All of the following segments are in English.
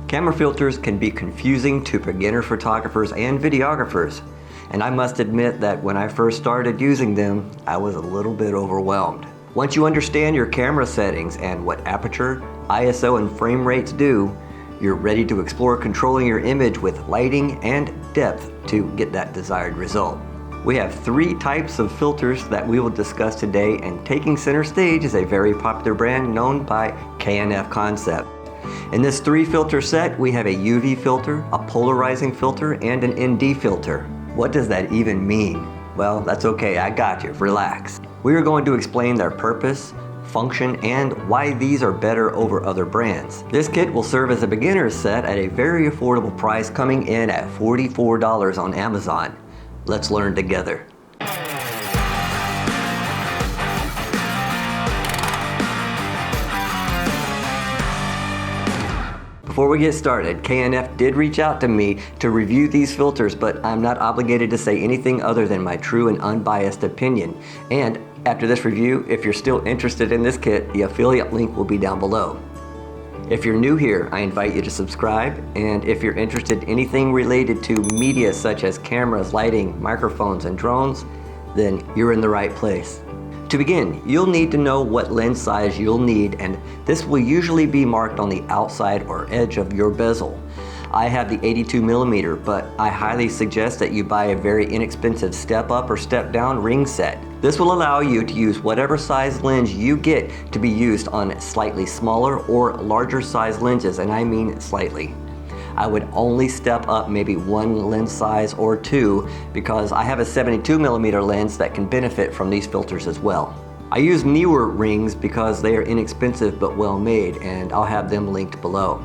Camera filters can be confusing to beginner photographers and videographers, and I must admit that when I first started using them, I was a little bit overwhelmed. Once you understand your camera settings and what aperture, ISO, and frame rates do, you're ready to explore controlling your image with lighting and depth to get that desired result. We have 3 types of filters that we will discuss today, and taking center stage is a very popular brand known by K&F Concept. In this 3 filter set, we have a UV filter, a polarizing filter, and an ND filter. What does that even mean? Well, that's okay, I got you, relax. We are going to explain their purpose, function, and why these are better over other brands. This kit will serve as a beginner's set at a very affordable price, coming in at $44 on Amazon. Let's learn together. Before we get started, K&F did reach out to me to review these filters, but I'm not obligated to say anything other than my true and unbiased opinion. And after this review, if you're still interested in this kit, the affiliate link will be down below. If you're new here, I invite you to subscribe, and if you're interested in anything related to media such as cameras, lighting, microphones, and drones, then you're in the right place. To begin, you'll need to know what lens size you'll need, and this will usually be marked on the outside or edge of your bezel. I have the 82mm, but I highly suggest that you buy a very inexpensive step up or step down ring set. This will allow you to use whatever size lens you get to be used on slightly smaller or larger size lenses, and I mean slightly. I would only step up maybe 1 lens size or 2 because I have a 72mm lens that can benefit from these filters as well. I use Neewer rings because they are inexpensive but well made, and I'll have them linked below.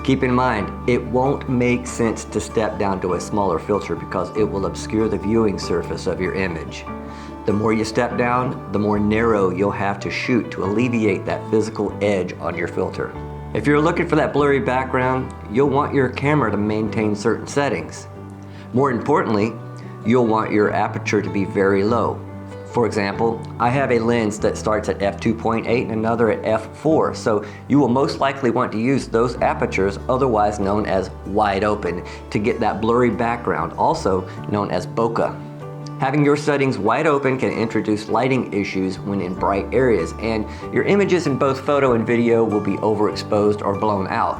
Keep in mind, it won't make sense to step down to a smaller filter because it will obscure the viewing surface of your image. The more you step down, the more narrow you'll have to shoot to alleviate that physical edge on your filter. If you're looking for that blurry background, you'll want your camera to maintain certain settings. More importantly, you'll want your aperture to be very low. For example, I have a lens that starts at f2.8 and another at f4, so you will most likely want to use those apertures, otherwise known as wide open, to get that blurry background, also known as bokeh. Having your settings wide open can introduce lighting issues when in bright areas, and your images in both photo and video will be overexposed or blown out.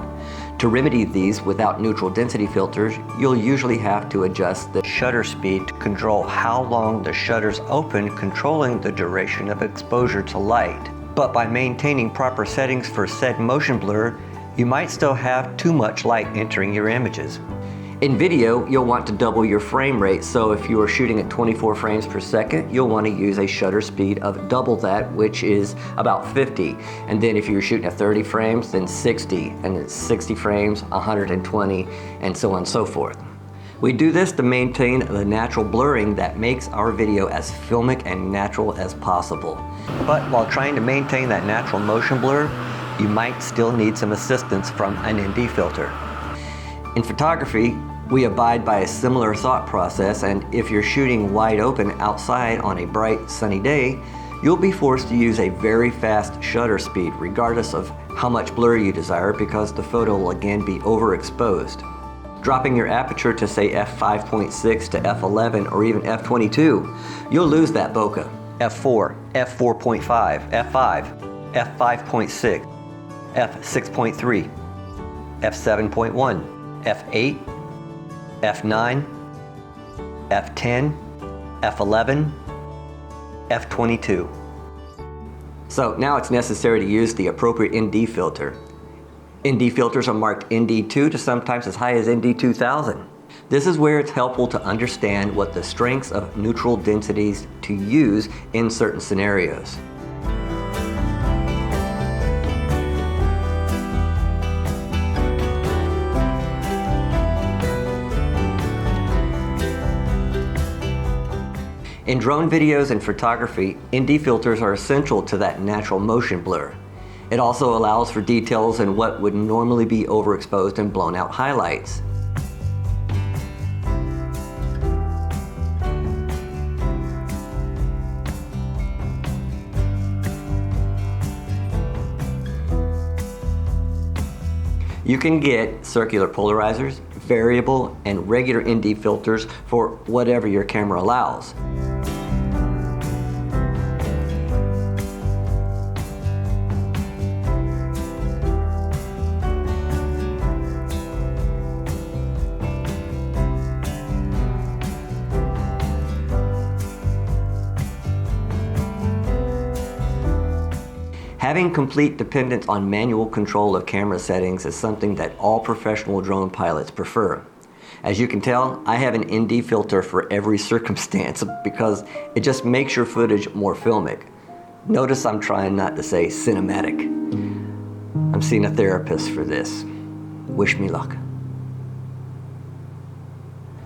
To remedy these without neutral density filters, you'll usually have to adjust the shutter speed to control how long the shutters open, controlling the duration of exposure to light. But by maintaining proper settings for said motion blur, you might still have too much light entering your images. In video, you'll want to double your frame rate, so if you are shooting at 24 frames per second, you'll want to use a shutter speed of double that, which is about 50. And then if you're shooting at 30 frames, then 60, and at 60 frames, 120, and so on and so forth. We do this to maintain the natural blurring that makes our video as filmic and natural as possible. But while trying to maintain that natural motion blur, you might still need some assistance from an ND filter. In photography, we abide by a similar thought process, and if you're shooting wide open outside on a bright, sunny day, you'll be forced to use a very fast shutter speed regardless of how much blur you desire, because the photo will again be overexposed. Dropping your aperture to say f5.6 to f11 or even f22, you'll lose that bokeh. f4, f4.5, f5, f5.6, f6.3, f7.1, f8, f9, f10, f11, f22. So now it's necessary to use the appropriate ND filter. ND filters are marked ND2 to sometimes as high as ND2000. This is where it's helpful to understand what the strengths of neutral densities to use in certain scenarios. In drone videos and photography, ND filters are essential to that natural motion blur. It also allows for details in what would normally be overexposed and blown out highlights. You can get circular polarizers, variable, and regular ND filters for whatever your camera allows. Having complete dependence on manual control of camera settings is something that all professional drone pilots prefer. As you can tell, I have an ND filter for every circumstance because it just makes your footage more filmic. Notice I'm trying not to say cinematic. I'm seeing a therapist for this. Wish me luck.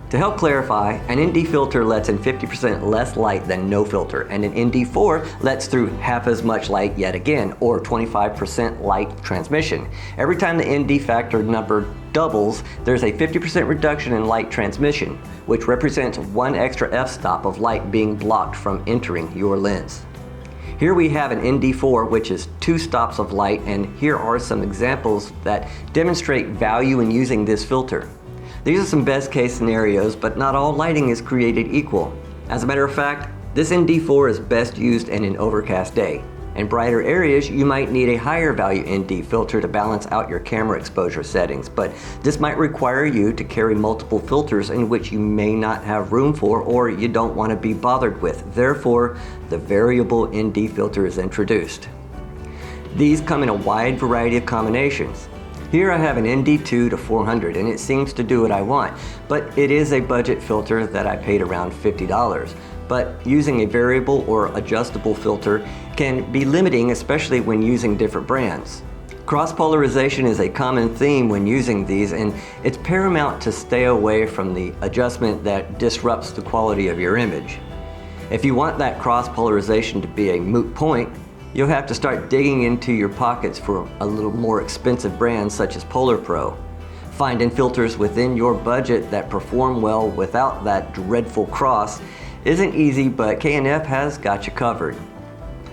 To help clarify, an ND filter lets in 50% less light than no filter, and an ND4 lets through half as much light yet again, or 25% light transmission. Every time the ND factor number doubles, there's a 50% reduction in light transmission, which represents one extra f-stop of light being blocked from entering your lens. Here we have an ND4, which is 2 stops of light, and here are some examples that demonstrate value in using this filter. These are some best case scenarios, but not all lighting is created equal. As a matter of fact, this ND4 is best used in an overcast day. In brighter areas, you might need a higher value ND filter to balance out your camera exposure settings, but this might require you to carry multiple filters in which you may not have room for or you don't want to be bothered with. Therefore, the variable ND filter is introduced. These come in a wide variety of combinations. Here I have an ND2 to 400 and it seems to do what I want, but it is a budget filter that I paid around $50. But using a variable or adjustable filter can be limiting, especially when using different brands. Cross-polarization is a common theme when using these, and it's paramount to stay away from the adjustment that disrupts the quality of your image. If you want that cross-polarization to be a moot point, you'll have to start digging into your pockets for a little more expensive brands such as Polar Pro. Finding filters within your budget that perform well without that dreadful cross isn't easy, but K&F has got you covered.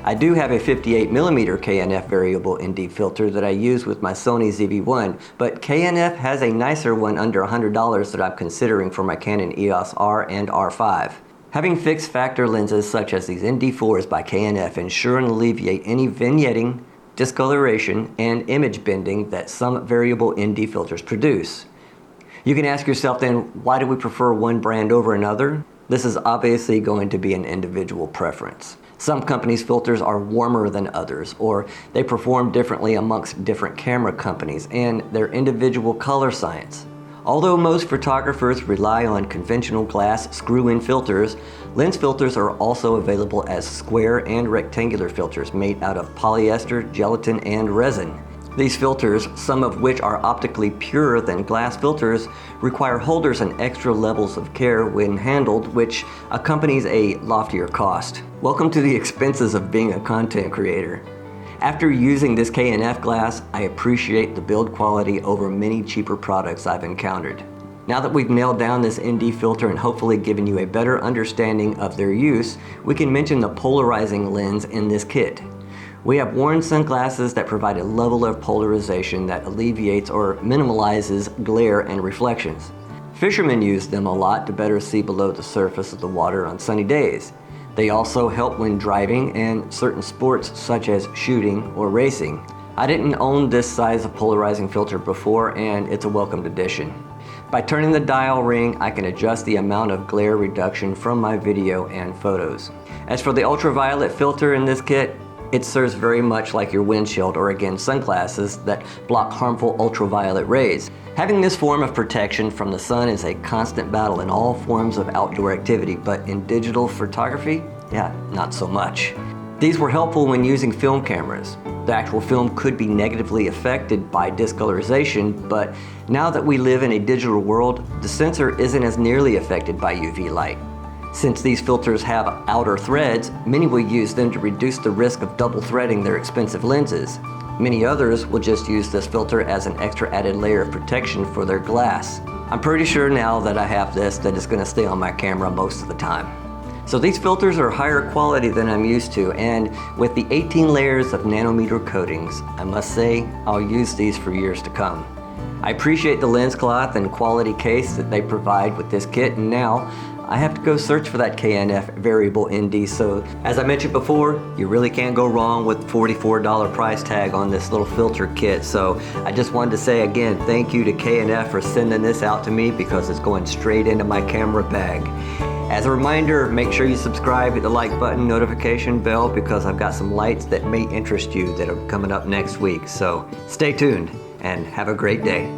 I do have a 58mm K&F variable ND filter that I use with my Sony ZV-1, but K&F has a nicer one under $100 that I'm considering for my Canon EOS R and R5. Having fixed factor lenses such as these ND4s by K&F ensure and alleviate any vignetting, discoloration, and image bending that some variable ND filters produce. You can ask yourself then, why do we prefer one brand over another? This is obviously going to be an individual preference. Some companies' filters are warmer than others, or they perform differently amongst different camera companies and their individual color science. Although most photographers rely on conventional glass screw-in filters, lens filters are also available as square and rectangular filters made out of polyester, gelatin, and resin. These filters, some of which are optically purer than glass filters, require holders and extra levels of care when handled, which accompanies a loftier cost. Welcome to the expenses of being a content creator. After using this K&F glass, I appreciate the build quality over many cheaper products I've encountered. Now that we've nailed down this ND filter and hopefully given you a better understanding of their use, we can mention the polarizing lens in this kit. We have worn sunglasses that provide a level of polarization that alleviates or minimalizes glare and reflections. Fishermen use them a lot to better see below the surface of the water on sunny days. They also help when driving and certain sports such as shooting or racing. I didn't own this size of polarizing filter before, and it's a welcomed addition. By turning the dial ring, I can adjust the amount of glare reduction from my video and photos. As for the ultraviolet filter in this kit, it serves very much like your windshield or again sunglasses that block harmful ultraviolet rays. Having this form of protection from the sun is a constant battle in all forms of outdoor activity, but in digital photography, not so much. These were helpful when using film cameras. The actual film could be negatively affected by discolorization, but now that we live in a digital world, the sensor isn't as nearly affected by UV light. Since these filters have outer threads, many will use them to reduce the risk of double threading their expensive lenses. Many others will just use this filter as an extra added layer of protection for their glass. I'm pretty sure now that I have this that it's going to stay on my camera most of the time. So these filters are higher quality than I'm used to, and with the 18 layers of nanometer coatings, I must say I'll use these for years to come. I appreciate the lens cloth and quality case that they provide with this kit, and now I have to go search for that KNF variable ND. So as I mentioned before, you really can't go wrong with $44 price tag on this little filter kit. So I just wanted to say again, thank you to KNF for sending this out to me, because it's going straight into my camera bag. As a reminder, make sure you subscribe, hit the like button, notification bell, because I've got some lights that may interest you that are coming up next week. So stay tuned and have a great day.